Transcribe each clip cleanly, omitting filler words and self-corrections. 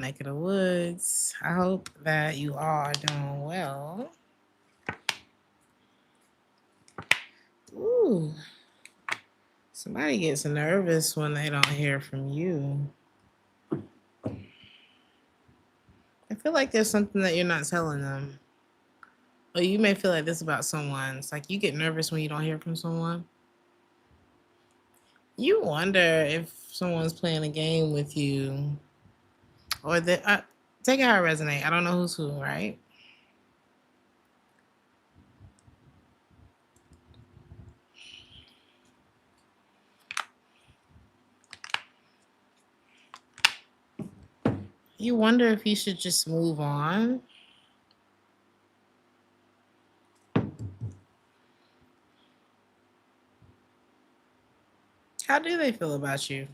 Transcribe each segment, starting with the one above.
neck of the woods. I hope that you all are doing well. Ooh, somebody gets nervous when they don't hear from you. I feel like there's something that you're not telling them. Or you may feel like this about someone. It's like you get nervous when you don't hear from someone. You wonder if someone's playing a game with you. Or that take it how it resonate. I don't know who's who, right? You wonder if you should just move on. How do they feel about you?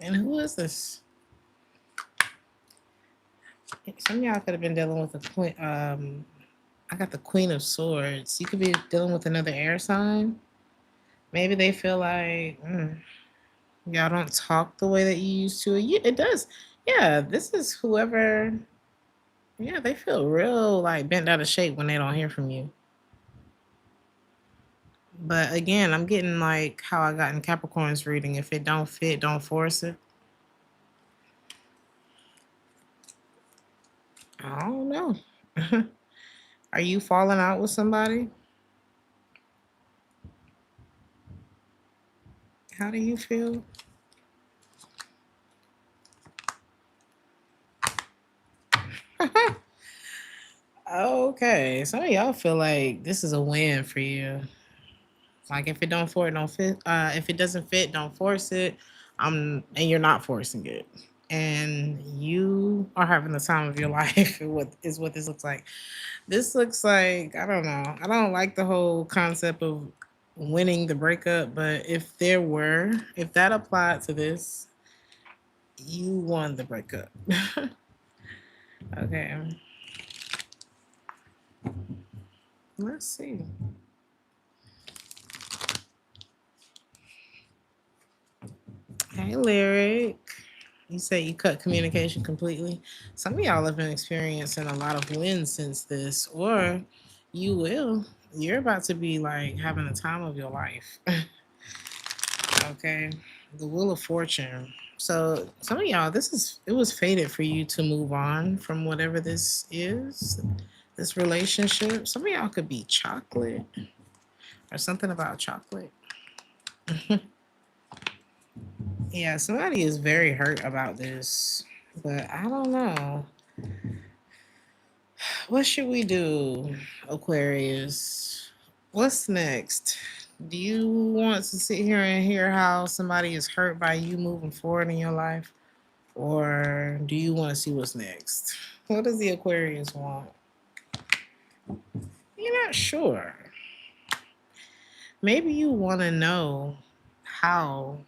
And who is this? Some of y'all could have been dealing with a queen. I got the Queen of Swords. You could be dealing with another air sign. Maybe they feel like y'all don't talk the way that you used to. It does. Yeah, this is whoever. Yeah, they feel real like bent out of shape when they don't hear from you. But again, I'm getting like how I got in Capricorn's reading. If it don't fit, don't force it. I don't know. Are you falling out with somebody? How do you feel? Okay, some of y'all feel like this is a win for you. Like if it don't for it don't fit. If it doesn't fit, don't force it. And you're not forcing it, and you are having the time of your life. What is what this looks like? This looks like I don't know. I don't like the whole concept of winning the breakup, but if that applied to this, you won the breakup. Okay, let's see. Hey, Lyric. You say you cut communication completely. Some of y'all have been experiencing a lot of wins since this, or you will. You're about to be like having the time of your life. Okay. The Wheel of Fortune. So some of y'all, it was fated for you to move on from whatever this is, this relationship. Some of y'all could be chocolate or something about chocolate. Yeah, somebody is very hurt about this, but I don't know. What should we do, Aquarius? What's next? Do you want to sit here and hear how somebody is hurt by you moving forward in your life? Or do you want to see what's next? What does the Aquarius want? You're not sure. Maybe you want to know how.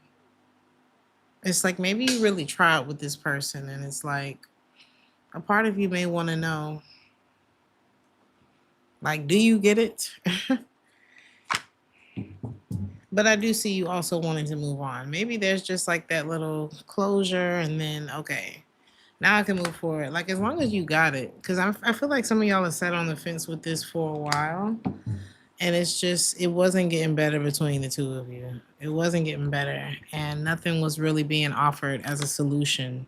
It's like maybe you really tried with this person, and it's like a part of you may want to know, like, do you get it? But I do see you also wanting to move on. Maybe there's just like that little closure, and then, okay, now I can move forward. Like, as long as you got it. Because I feel like some of y'all have sat on the fence with this for a while. And it's just, it wasn't getting better between the two of you. It wasn't getting better. And nothing was really being offered as a solution.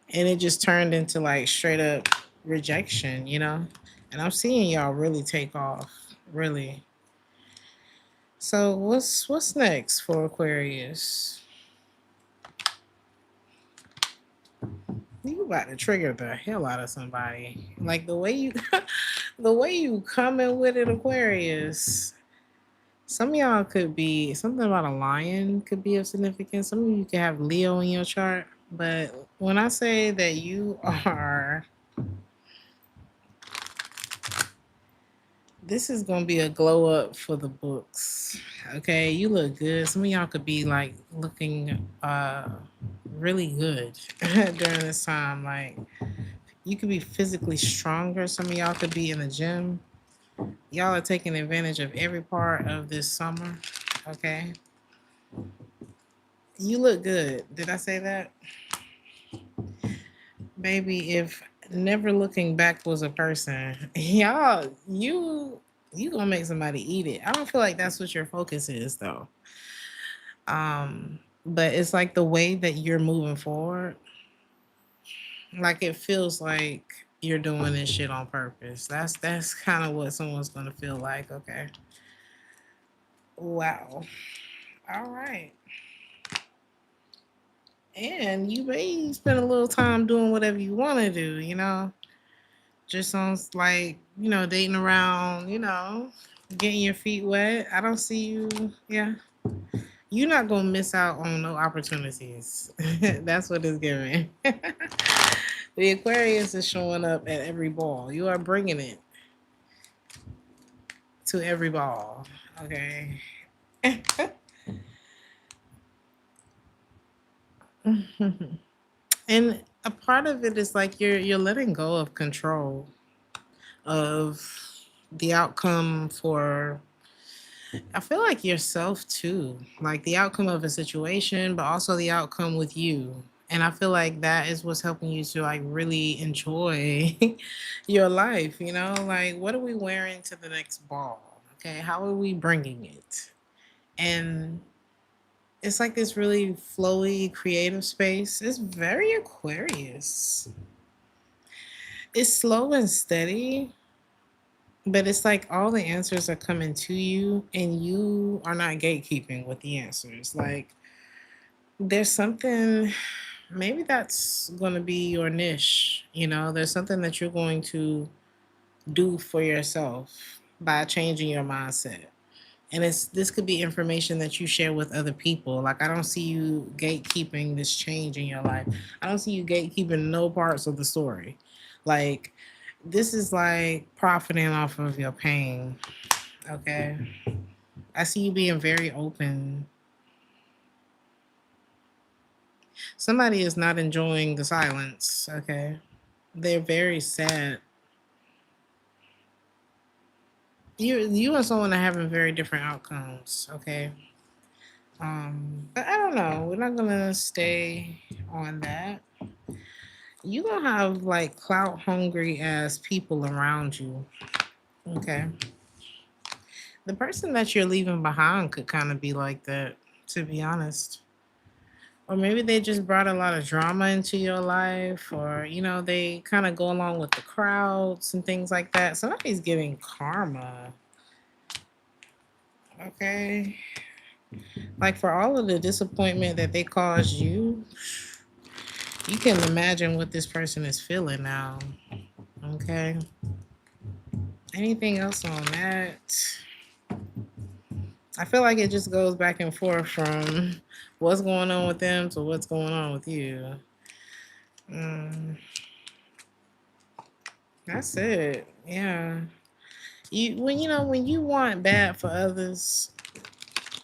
And it just turned into like straight up rejection, you know? And I'm seeing y'all really take off. Really. So what's next for Aquarius? You about to trigger the hell out of somebody. Like the way you the way you coming with it, Aquarius. Some of y'all could be something about a lion could be of significance. Some of you could have Leo in your chart. But when I say that you are, this is gonna be a glow up for the books. Okay, you look good. Some of y'all could be like looking really good during this time. Like you could be physically stronger. Some of y'all could be in the gym. Y'all are taking advantage of every part of this summer. Okay. You look good. Did I say that? Baby, if never looking back was a person, y'all, you gonna make somebody eat it. I don't feel like that's what your focus is though. But it's like the way that you're moving forward, like it feels like you're doing this shit on purpose. That's kind of what someone's gonna feel like. Okay. Wow. All right. And you may spend a little time doing whatever you want to do, just sounds like, dating around, getting your feet wet. I don't see you. Yeah. You're not going to miss out on no opportunities. That's what it's giving. The Aquarius is showing up at every ball. You are bringing it to every ball. Okay. And a part of it is like you're letting go of control of the outcome for, I feel like, yourself too, like the outcome of a situation, but also the outcome with you. And I feel like that is what's helping you to like really enjoy your life, like what are we wearing to the next ball? Okay, how are we bringing it? And it's like this really flowy creative space. It's very Aquarius. It's slow and steady, but it's like all the answers are coming to you and you are not gatekeeping with the answers. Like there's something, maybe that's going to be your niche, there's something that you're going to do for yourself by changing your mindset. And this could be information that you share with other people. Like I don't see you gatekeeping this change in your life. I don't see you gatekeeping no parts of the story. Like this is like profiting off of your pain. Okay. I see you being very open. Somebody is not enjoying the silence. Okay. They're very sad. You and someone are having very different outcomes. Okay. But I don't know. We're not gonna stay on that. You gonna have like clout hungry ass people around you. Okay. The person that you're leaving behind could kind of be like that, to be honest. Or maybe they just brought a lot of drama into your life, or they kind of go along with the crowds and things like that. Somebody's getting karma. Okay. Like for all of the disappointment that they caused you can imagine what this person is feeling now. Okay. Anything else on that? I feel like it just goes back and forth from what's going on with them to what's going on with you. Mm, that's it. Yeah. When you want bad for others,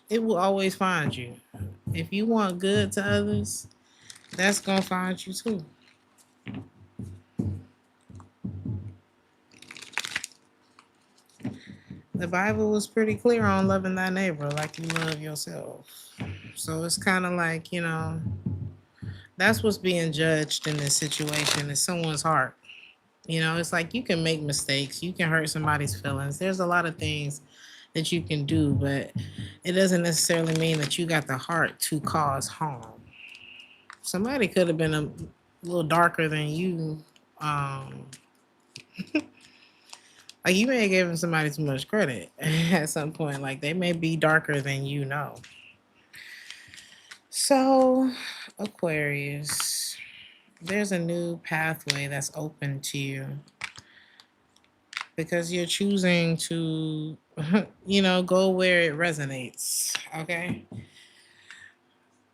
it will always find you. If you want good to others, that's gonna find you too. The Bible was pretty clear on loving thy neighbor like you love yourself. So it's kind of like, that's what's being judged in this situation is someone's heart. It's like you can make mistakes, you can hurt somebody's feelings. There's a lot of things that you can do, but it doesn't necessarily mean that you got the heart to cause harm. Somebody could have been a little darker than you. Like you may have given somebody too much credit at some point. Like they may be darker than you know. So, Aquarius, there's a new pathway that's open to you because you're choosing to, go where it resonates. Okay.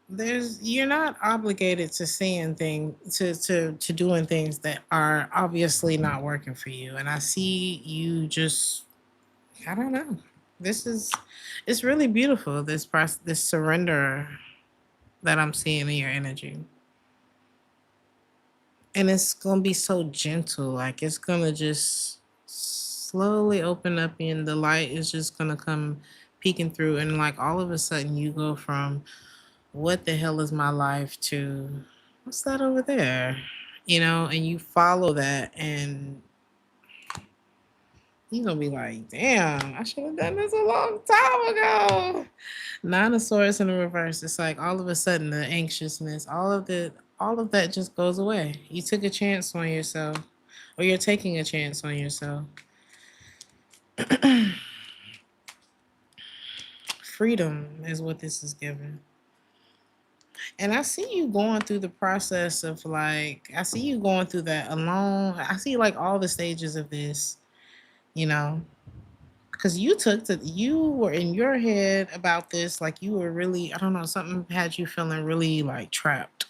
You're not obligated to saying things to doing things that are obviously not working for you. And I see you just, I don't know. This is it's really beautiful, this surrender that I'm seeing in your energy. And it's gonna be so gentle, like it's gonna just slowly open up and the light is just gonna come peeking through, and like all of a sudden you go from what the hell is my life to what's that over there? And you follow that, and you're gonna be like, damn, I should have done this a long time ago. Nine of Swords in the reverse. It's like all of a sudden the anxiousness, all of that just goes away. You took a chance on yourself, or you're taking a chance on yourself. Freedom is what this is giving. And I see you going through the process of like, I see you going through that alone. I see like all the stages of this, you know, because you were in your head about this, like you were really, I don't know, something had you feeling really like trapped.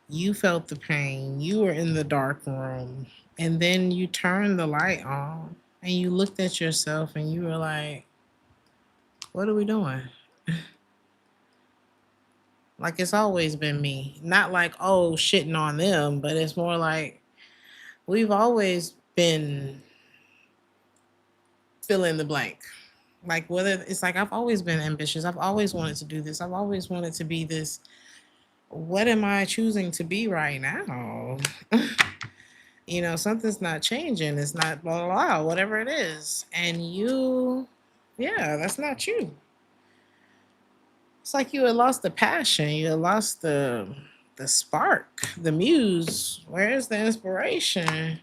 You felt the pain. You were in the dark room. And then you turned the light on and you looked at yourself and you were like, what are we doing? Like it's always been me. Not like, oh, shitting on them, but it's more like we've always been fill in the blank. Like whether it's like I've always been ambitious. I've always wanted to do this. I've always wanted to be this. What am I choosing to be right now? Something's not changing. It's not blah, blah, blah, whatever it is. And yeah, that's not you. It's like you had lost the passion. You had lost the spark, the muse. Where's the inspiration?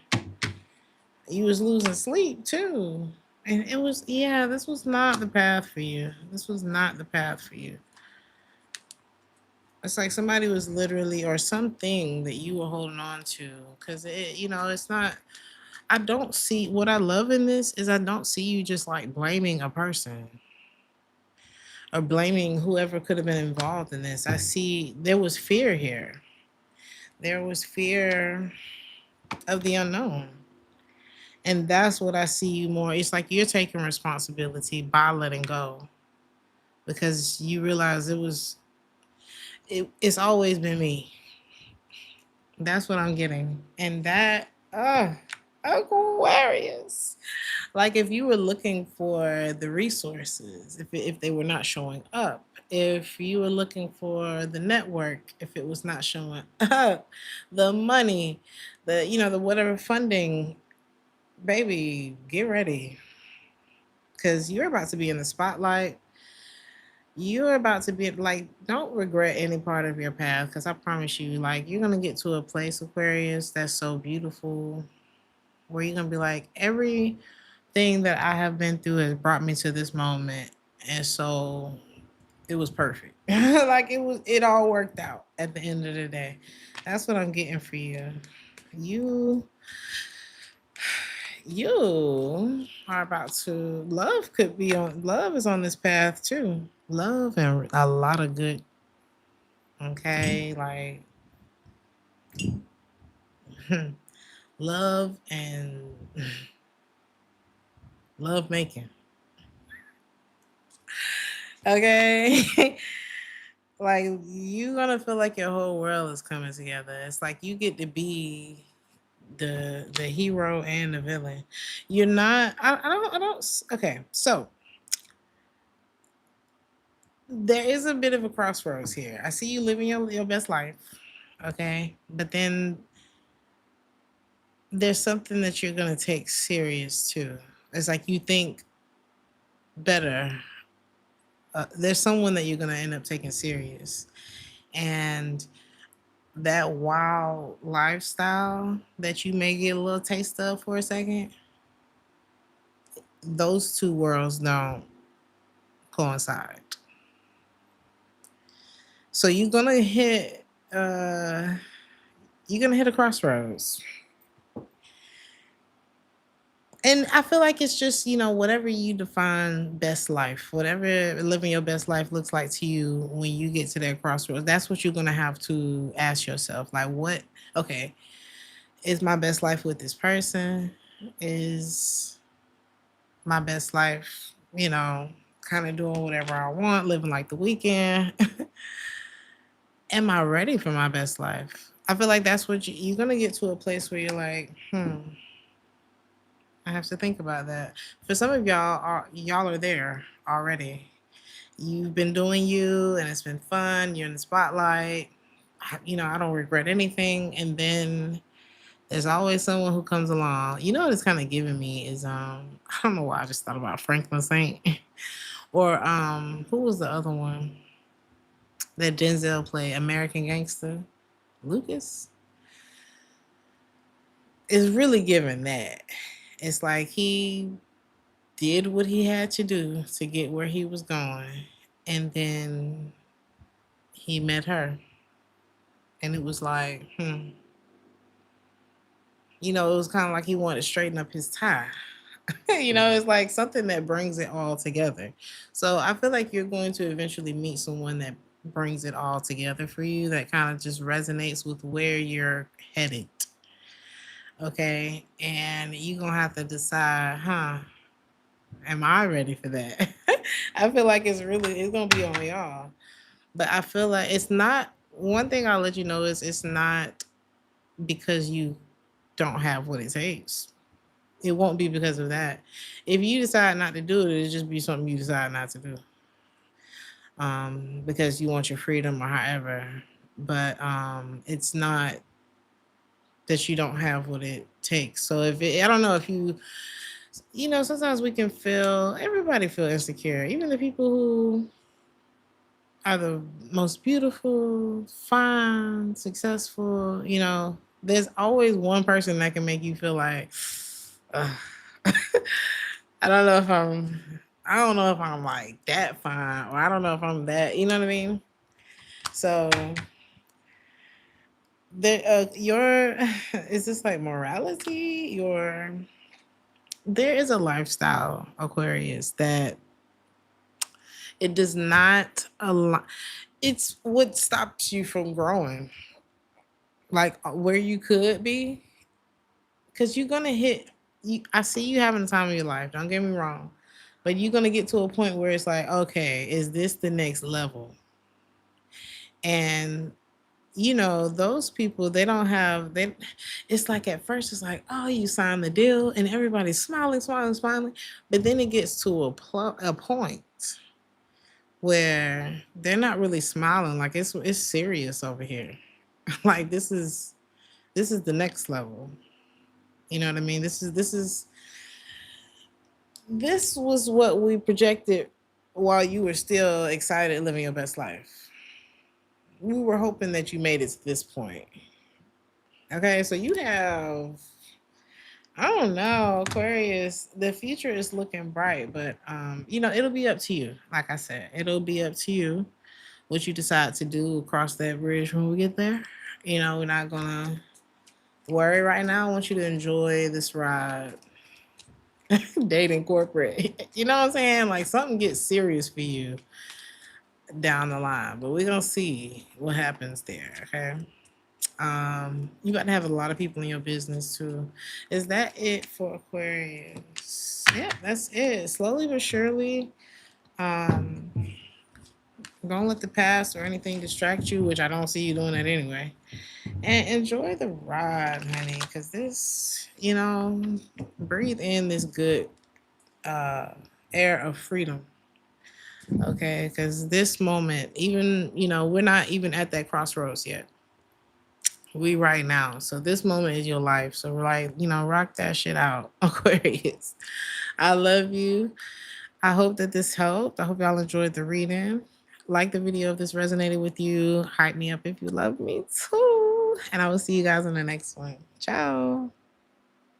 You was losing sleep too. And it was, yeah, this was not the path for you. This was not the path for you. It's like somebody was literally, or something that you were holding on to. Because, it's not, I don't see, what I love in this is I don't see you just like blaming a person or blaming whoever could have been involved in this. I see there was fear here. There was fear of the unknown. And that's what I see you more. It's like you're taking responsibility by letting go because you realize it's always been me. That's what I'm getting. And that, Aquarius. Like if you were looking for the resources, if they were not showing up, if you were looking for the network, if it was not showing up, the money, the whatever funding, baby, get ready. Because you're about to be in the spotlight. You're about to be like, don't regret any part of your path. Because I promise you, like, you're going to get to a place, Aquarius, that's so beautiful, where you're going to be like, everything that I have been through has brought me to this moment. And so it was perfect. Like it all worked out at the end of the day. That's what I'm getting for you. You are about to, love is on this path too. Love and a lot of good, okay, like love and love making. Okay. Like you gonna feel like your whole world is coming together. It's like you get to be the hero and the villain. You're not, I don't okay, so there is a bit of a crossroads here. I see you living your best life, okay? But then there's something that you're gonna take serious too. It's like you think better. There's someone that you're gonna end up taking serious, and that wild lifestyle that you may get a little taste of for a second, those two worlds don't coincide. So you're gonna hit a crossroads. And I feel like it's just, whatever you define best life, whatever living your best life looks like to you when you get to that crossroads, that's what you're gonna have to ask yourself. Like okay, is my best life with this person? Is my best life, kind of doing whatever I want, living like the weekend? Am I ready for my best life? I feel like that's what you're gonna get to a place where you're like, I have to think about that. For some of y'all are there already. You've been doing you, and it's been fun. You're in the spotlight. I don't regret anything. And then there's always someone who comes along. You know what it's kind of giving me is I don't know why I just thought about Franklin Saint or who was the other one that Denzel played, American Gangster, Lucas, is really giving that. It's like he did what he had to do to get where he was going, and then he met her, and it was like, it was kind of like he wanted to straighten up his tie. It's like something that brings it all together. So I feel like you're going to eventually meet someone that brings it all together for you, that kind of just resonates with where you're headed. Okay. And you're going to have to decide, am I ready for that? I feel like it's going to be on y'all. But I feel like it's not, one thing I'll let you know is it's not because you don't have what it takes. It won't be because of that. If you decide not to do it, it'll just be something you decide not to do. Because you want your freedom or however. But it's not that you don't have what it takes. So I don't know if sometimes we can everybody feel insecure. Even the people who are the most beautiful, fine, successful, there's always one person that can make you feel like, I don't know if I'm like that fine, or I don't know if I'm that, you know what I mean? So is this like morality? There is a lifestyle, Aquarius, that it does not allow. It's what stops you from growing, like where you could be, because you're gonna hit. I see you having the time of your life. Don't get me wrong, but you're gonna get to a point where it's like, okay, is this the next level? And those people, they don't have they. It's like at first, it's like, oh, you signed the deal, and everybody's smiling, smiling, smiling, but then it gets to a point where they're not really smiling. Like it's serious over here. Like this is the next level. You know what I mean? This was what we projected while you were still excited living your best life. We were hoping that you made it to this point. Okay, so you have, I don't know, Aquarius, the future is looking bright, but it'll be up to you. Like I said, it'll be up to you what you decide to do, across that bridge when we get there. We're not gonna worry right now. I want you to enjoy this ride. Dating corporate. You know what I'm saying? Like something gets serious for you down the line. But we're gonna see what happens there. Okay. You got to have a lot of people in your business too. Is that it for Aquarius? Yeah, that's it. Slowly but surely. Um, don't let the past or anything distract you, which I don't see you doing that anyway. And enjoy the ride, honey, because this, breathe in this good uh, air of freedom. Okay, because this moment, even, we're not even at that crossroads yet. We right now. So this moment is your life. So we're like, rock that shit out, Aquarius. I love you. I hope that this helped. I hope y'all enjoyed the reading. Like the video if this resonated with you. Hype me up if you love me too. And I will see you guys in the next one. Ciao.